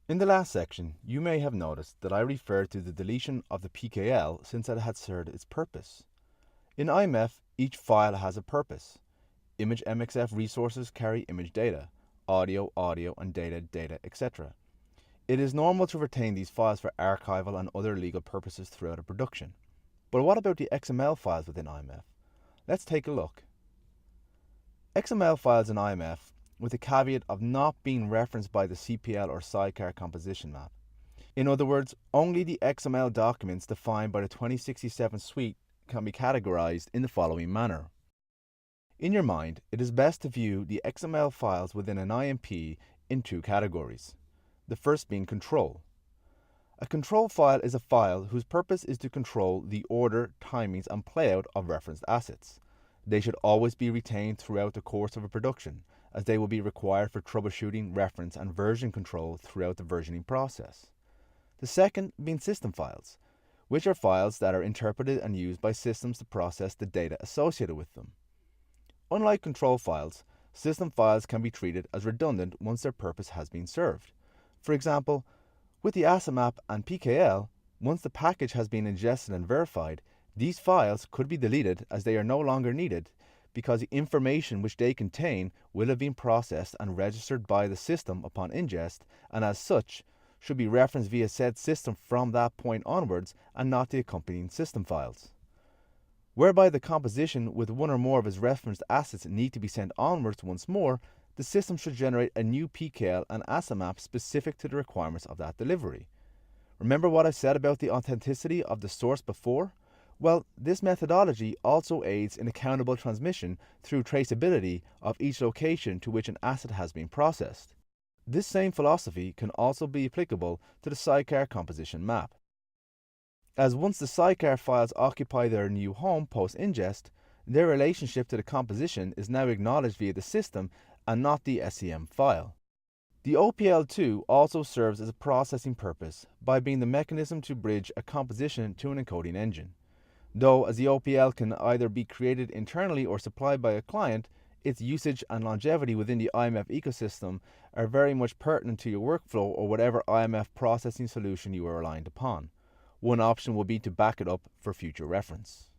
In the last section, you may have noticed that I referred to the deletion of the PKL since it had served its purpose. In IMF, each file has a purpose. Image MXF resources carry image data, audio, and data, etc. It is normal to retain these files for archival and other legal purposes throughout a production. But what about the XML files within IMF? Let's take a look. XML files in IMF, with the caveat of not being referenced by the CPL or sidecar composition map. In other words, only the XML documents defined by the 2067 suite can be categorized in the following manner. In your mind, it is best to view the XML files within an IMP in two categories. The first being control. A control file is a file whose purpose is to control the order, timings, and playout of referenced assets. They should always be retained throughout the course of a production, as they will be required for troubleshooting, reference, and version control throughout the versioning process. The second being system files, which are files that are interpreted and used by systems to process the data associated with them. Unlike control files, system files can be treated as redundant once their purpose has been served. For example, with the asset map and PKL, once the package has been ingested and verified, these files could be deleted as they are no longer needed because the information which they contain will have been processed and registered by the system upon ingest, and as such should be referenced via said system from that point onwards and not the accompanying system files. Whereby the composition with one or more of its referenced assets need to be sent onwards once more, the system should generate a new PKL and asset map specific to the requirements of that delivery. Remember what I said about the authenticity of the source before? Well, this methodology also aids in accountable transmission through traceability of each location to which an asset has been processed. This same philosophy can also be applicable to the sidecar composition map, as once the sidecar files occupy their new home post-ingest, their relationship to the composition is now acknowledged via the system and not the SCM file. The OPL2 also serves as a processing purpose by being the mechanism to bridge a composition to an encoding engine. Though, as the OPL can either be created internally or supplied by a client, its usage and longevity within the IMF ecosystem are very much pertinent to your workflow or whatever IMF processing solution you are reliant upon. One option will be to back it up for future reference.